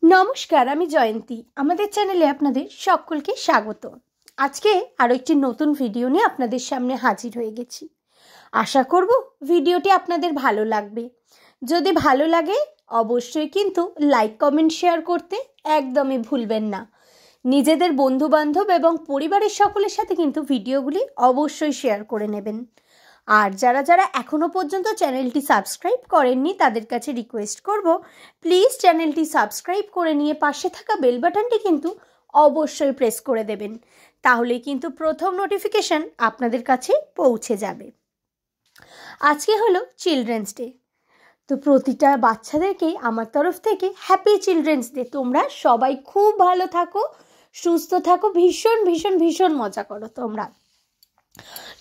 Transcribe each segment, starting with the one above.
नमस्कार आमी जयंती आमादेर चैनेले आपनादेर सकलके स्वागत। आज के आरो एकटी नतून भिडियो निये आपनादेर सामने हाजिर हये गेछि। आशा करब भिडियोटी आपनादेर भालो लागबे। जदि भालो लागे अवश्यई किन्तु लाइक कमेंट शेयर करते एकदमई भुलबेन ना। निजेदेर बंधु बान्धव एबं परिबारेर सकलेर साथे किन्तु भिडियोगुली अवश्यई शेयर करे नेबेन। और जारा जारा एखोनो पर्यन्त चैनलटी सबस्क्राइब करेननि तादेर काछे रिक्वेस्ट करब प्लिज चैनलटी सबस्क्राइब करे निये पाशे थाका बेल बाटनटी किन्तु अवश्यई प्रेस करे देबेन, ताहले किन्तु प्रथम नोटिफिकेशन आपनादेर काछे पौঁছে जाबे। आजके हलो चिलड्रेन्स डे, तो प्रतिटा बाच्चादेरके आमार तरफ थेके हैप्पी चिलड्रेन्स डे। तोमरा सबाई खूब भालो थाको, सुस्थ थाको, भीषण भीषण भीषण मजा करो तोमरा।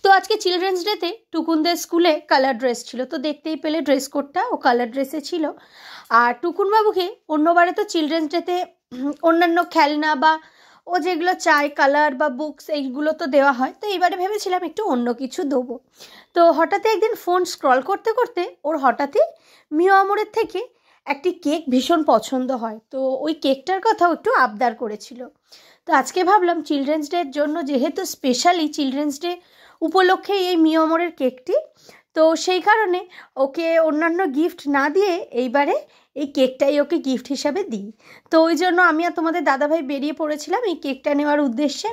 तो आज के चिलड्रेन्स डे ते टुकुनदेर स्कूले कलर ड्रेस छिलो, तो देखतेई पेले ड्रेस कोडटा ओ कलर ड्रेसे छिलो। और टुकुन बाबूके अन्यबारे तो चिलड्रेन्स डे ते अन्यान्य खेलना बा ओ जेगुलो चाय कलर बा बुक्स एइगुलो तो देওয়া হয়, तो एबारे भेबेछिलाम एकटु अन्य किछु देবো। तो हठाৎ एकदिन फोन स्क्रल करते करते ओर हठाৎই মিও আমরের থেকে একটি কেক ভীষণ পছন্দ হয়, তো ওই কেকটার কথাও একটু আবদার করেছিল। তো আজকে ভাবলাম চিলড্রেন্স ডের জন্য যেহেতু স্পেশালি চিলড্রেন্স ডে উপলক্ষে এই মিও আমরের কেকটি, তো সেই কারণে ওকে অন্যান্য গিফট না দিয়ে এইবারে এই কেকটাই ওকে গিফট হিসাবে দিই। তো ওই জন্য আমি আর তোমাদের দাদাভাই বেরিয়ে পড়েছিলাম এই কেকটা নেওয়ার উদ্দেশ্যে।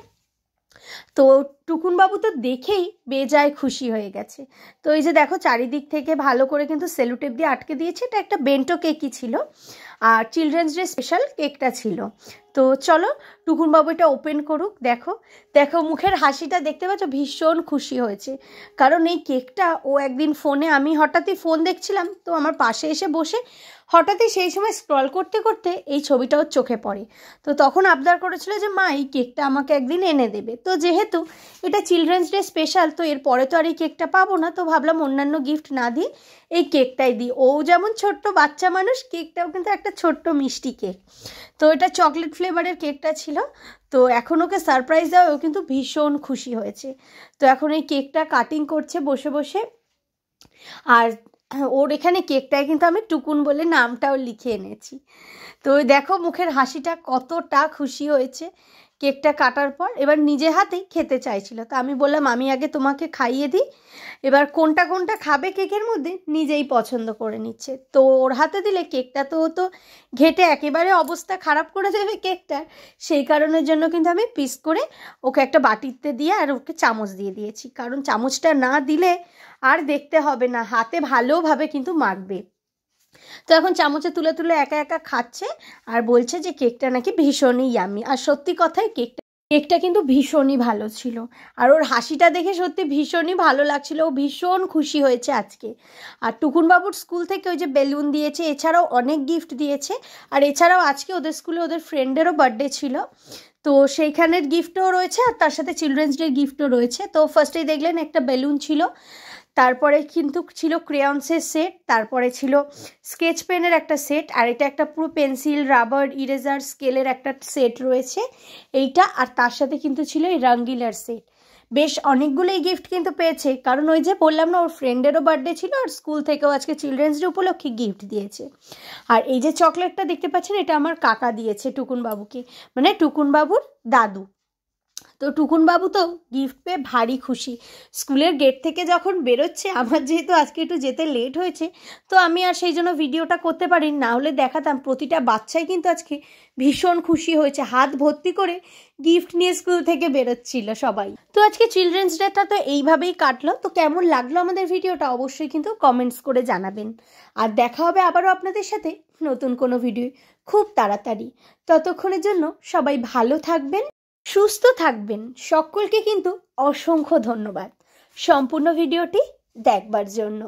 তো টুকুন বাবু তো দেখেই বেজায় খুশি হয়ে গেছে। তো এই যে দেখো চারিদিক থেকে ভালো করে কিন্তু সেলুটেপ দিয়ে আটকে দিয়েছে। এটা একটা বেন্টো কেকই ছিল আর চিলড্রেন্স ডে স্পেশাল কেকটা ছিল। তো চলো টুকুন বাবু এটা ওপেন করুক। দেখো দেখো মুখের হাসিটা দেখতে পাচ্ছ, ভীষণ খুশি হয়েছে। কারণ এই কেকটা ও একদিন ফোনে, আমি হঠাৎই ফোন দেখছিলাম তো আমার পাশে এসে বসে হঠাৎই সেই সময় স্ক্রল করতে করতে এই ছবিটা ওর চোখে পড়ে। তো তখন আবদার করেছিল যে মা এই কেকটা আমাকে একদিন এনে দেবে। তো যেহেতু এটা চিলড্রেন্স ডে স্পেশাল, তো এরপরে তো আর এই কেকটা পাবো না, তো ভাবলাম অন্যান্য গিফট না দিয়ে এই কেকটাই দিই। ও যেমন ছোট্ট বাচ্চা মানুষ, কেকটাও কিন্তু একটা ছোট্ট মিষ্টি কেক। তো এটা চকলেট ফ্লেভারের কেকটা ছিল। তো এখন ওকে সারপ্রাইজ দেওয়া, ও কিন্তু ভীষণ খুশি হয়েছে। তো এখন এই কেকটা কাটিং করছে বসে বসে। আর ওর এখানে কেকটায় কিন্তু আমি টুকুন বলে নামটাও লিখে এনেছি। তো দেখো মুখের হাসিটা কতটা খুশি হয়েছে কেকটা কাটার পর। এবার নিজে হাতেই খেতে চাইছিল, তো আমি বললাম আমি আগে তোমাকে খাইয়ে দিই, এবার কোনটা কোনটা খাবে কেকের মধ্যে নিজেই পছন্দ করে নিচ্ছে। তো ওর হাতে দিলে কেকটা তো ঘেটে একেবারে অবস্থা খারাপ করে দেবে কেকটার, সেই কারণের জন্য কিন্তু আমি পিস করে ওকে একটা বাটিতে দিয়ে আর ওকে চামচ দিয়ে দিয়েছি। কারণ চামচটা না দিলে আর দেখতে হবে না, হাতে ভালোভাবে কিন্তু মাখবে। তো এখন চামচে তুলে তুলে একা একা খাচ্ছে আর বলছে যে কেকটা নাকি ভীষণই ইয়ামি। আর সত্যি কথাই কেকটা কিন্তু ভীষণই ভালো ছিল। আর ওর হাসিটা দেখে সত্যি ভীষণই ভালো লাগছিল, ও ভীষণ খুশি হয়েছে আজকে। আর টুকুনবাবুর স্কুল থেকে ওই যে বেলুন দিয়েছে, এছাড়াও অনেক গিফট দিয়েছে। আর এছাড়াও আজকে ওদের স্কুলে ওদের ফ্রেন্ডেরও বার্থডে ছিল, তো সেইখানের গিফটও রয়েছে আর তার সাথে চিলড্রেন্স ডে গিফটও রয়েছে। তো ফার্স্টেই দেখলেন একটা বেলুন ছিল, তারপরে কিন্তু ছিল ক্রেয়ন্সের সেট, তারপরে ছিল স্কেচ পেনের একটা সেট, আর এটা একটা পুরো পেন্সিল রাবার ইরেজার স্কেলের একটা সেট রয়েছে এইটা। আর তার সাথে কিন্তু ছিল এই রঙ্গিলার সেট। বেশ অনেকগুলোই গিফট কিন্তু পেয়েছে, কারণ ওই যে বললাম না ওর ফ্রেন্ডেরও বার্থডে ছিল আর স্কুল থেকেও আজকে চিলড্রেন্স ডে উপলক্ষে গিফট দিয়েছে। আর এই যে চকলেটটা দেখতে পাচ্ছেন এটা আমার কাকা দিয়েছে টুকুন বাবুকে, মানে টুকুন বাবুর দাদু। তো টুকুন বাবু তো গিফট পেয়ে ভারী খুশি। স্কুলের গেট থেকে যখন বেরোচ্ছে, আমার যেহেতু আজকে একটু যেতে লেট হয়েছে তো আমি আর সেই জন্য ভিডিওটা করতে পারিনি, না হলে দেখাতাম। প্রতিটা বাচ্চাই কিন্তু আজকে ভীষণ খুশি হয়েছে, হাত ভর্তি করে গিফট নিয়ে স্কুল থেকে বেরোচ্ছিল সবাই। তো আজকে চিলড্রেন্স ডেটা তো এইভাবেই কাটলো। তো কেমন লাগলো আমাদের ভিডিওটা অবশ্যই কিন্তু কমেন্টস করে জানাবেন। আর দেখা হবে আবারও আপনাদের সাথে নতুন কোনো ভিডিও খুব তাড়াতাড়ি। ততক্ষণের জন্য সবাই ভালো থাকবেন, সুস্থ থাকবেন। সকলকে কিন্তু অসংখ্য ধন্যবাদ সম্পূর্ণ ভিডিওটি দেখবার জন্য।